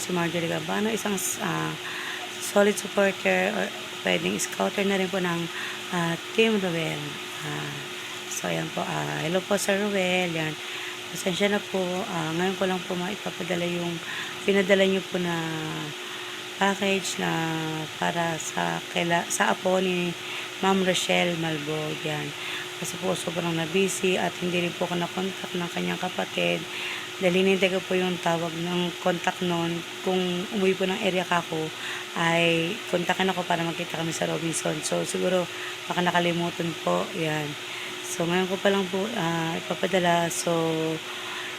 si Marjorie Gabano, isang solid supporter or pwedeng scouter na rin po ng Team Ruel. So, ayan po. Hello po, Sir Ruel. Yan. Pasensya na po. Ngayon ko lang po maipapadala yung pinadala niyo po na package na para sa apo ni Ma'am Rochelle Malbog. Yan. Kasi po sobrang na-busy at hindi rin po ako na-contact ng kanyang kapatid. Dahil hinintay ko po yung tawag ng contact noon. Kung umuwi po ng area kako, ay kontakin ako para magkita kami sa Robinson. So, siguro baka nakalimutan po. Yan. So, ngayon ko pa lang po ipapadala. So,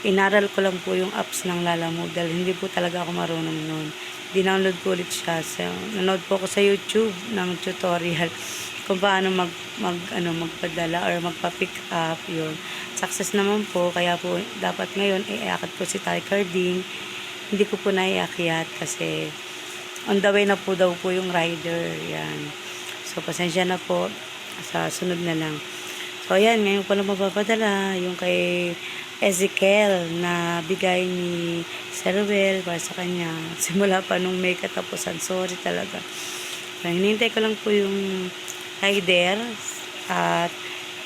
inaral ko lang po yung apps ng Lalamove dahil hindi po talaga ako marunong noon. Dinownload ko ulit siya. So, nanood po ako sa YouTube ng tutorial kung paano magpadala or magpa-pick up yun. Success naman po, kaya po dapat ngayon iaakit ko si Ty Carding. Hindi ko po naiakyat kasi on the way na po daw po yung rider. Yan. So, pasensya na po. Sa sunod na lang. So, ayan, ngayon ko lang mapapadala yung kay Ezekiel na bigay ni Sir Ruel para sa kanya. Simula pa nung may katapusan. Sorry talaga. So, hinintay ko lang po yung rider at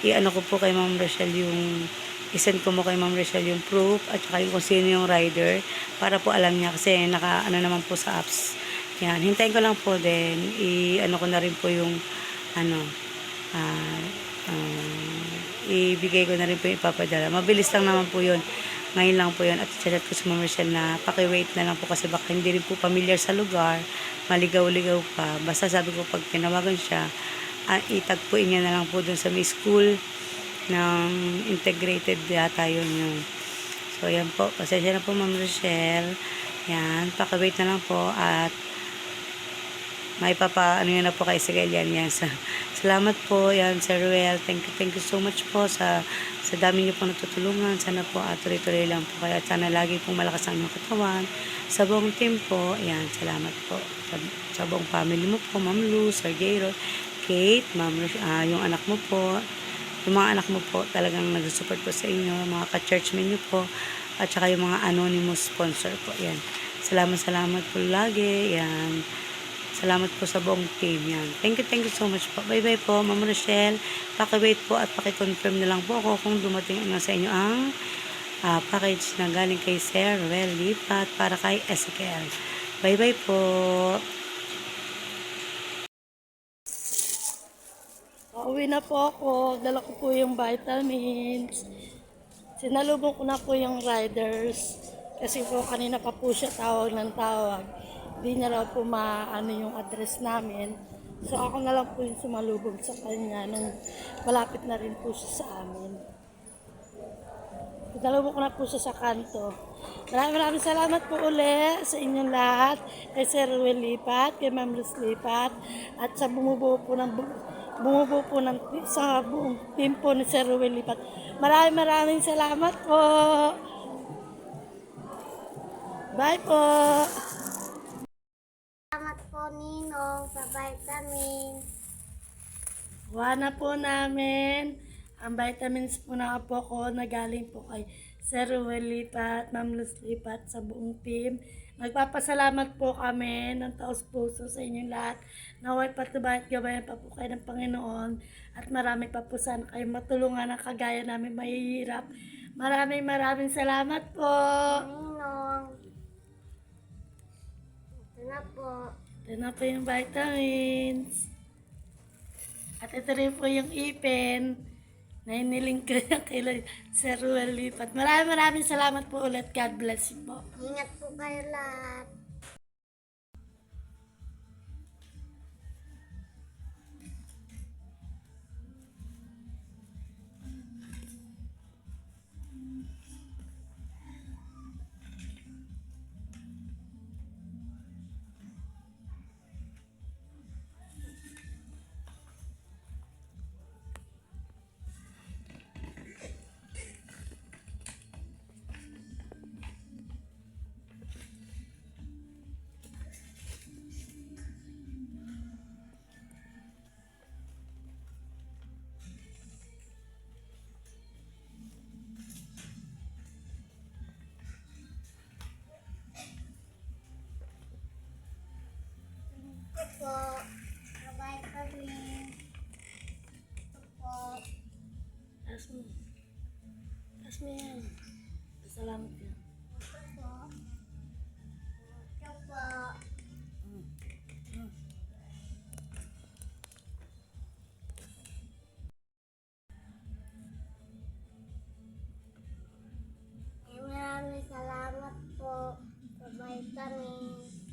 i-ano ko po kay Ma'am Rochelle yung isend ko mo kay Ma'am Rochelle yung proof at saka yung kung sino yung rider para po alam niya kasi naka-ano naman po sa apps. Yan, hintayin ko lang po din i-ano ko na rin po yung ibigay ko na rin po yung ipapadala. Mabilis lang naman po yun. Ngayon lang po yun. At chat ko sa Ma'am Rochelle na paki-wait na lang po kasi baka hindi rin po familiar sa lugar. Maligaw-ligaw pa. Basta sabi ko pag tinawagan siya, itagpuin niya na lang po dun sa may school ng integrated yata yun. So, yan po. Pasensya na po Ma'am Rochelle. Yan. Paki-wait na lang po at may ano yun na po kay Sigel yan. Salamat po yan Sir Ruel. Thank you so much po sa dami niyo po natutulungan. Sana po tuloy-tuloy lang po kaya sana lagi pong malakas ang inyong katawan. Sa buong team po, yan, salamat po. Sa buong family mo po, Ma'am Lou, Sir Jairo, Kate, Ma'am yung anak mo po, yung mga anak mo po talagang nag-support po sa inyo, mga ka-churchmen niyo po, at saka yung mga anonymous sponsor po. Yan. Salamat po lagi. Yan. Salamat po sa buong team. Yan. Thank you so much po. Bye-bye po, Ma'am Rochelle. Paki-wait po at paki-confirm na lang po ako kung dumating na sa inyo ang package na galing kay Sir Ruel Lipat para kay Ezekiel. Bye-bye po. Pauwi na po ako. Dala ko po yung vitamins. Sinalubong ko na po yung riders. Kasi po kanina pa po siya tawag ng tawag. Hindi niya raw po maano yung address namin. So ako na lang po yung sumalubong sa kanya nung malapit na rin po siya sa amin. Sinalubong ko na po siya sa kanto. Maraming salamat po uli sa inyong lahat. Kay Sir Ruel Lipat, kay Ma'am Luz Lipat, at sa bumubuo po sa buong team po ni Sir Ruel Lipat. Maraming salamat po. Bye po. Salamat po Ninong sa vitamins. Kuha na po namin ang vitamins po na po ko na galing po kay Sir Ruel Lipat, Ma'am Luz Lipat sa buong team. Nagpapasalamat po kami ng taos puso sa inyong lahat. Naway patubayan at gabayan pa po kayo ng Panginoon at marami pa po sana kayo matulungan ng kagaya namin mahihirap. Maraming salamat po. Ninong. Ito na po. Ito na po yung vitamins. At ito rin po yung ipin na iniling ko yung kay Sir Ruel Lipat. Maraming salamat po ulit. God bless you po. Ingat po kayo lahat. po sa vitamin. Ito po. Taas mo. Taas mo yan. Salamat yan. Ito po. Ito po. Maraming salamat po sa vitamin.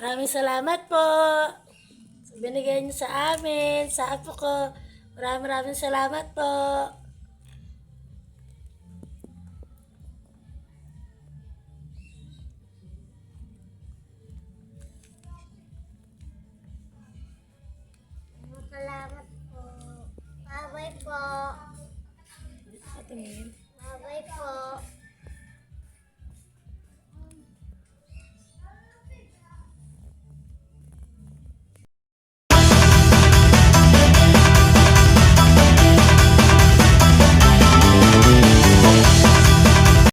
Maraming salamat po sa binigay niyo sa amin, sa apo ko. Maraming salamat po. Salamat po. Bye-bye po. Patingin. Bye-bye po.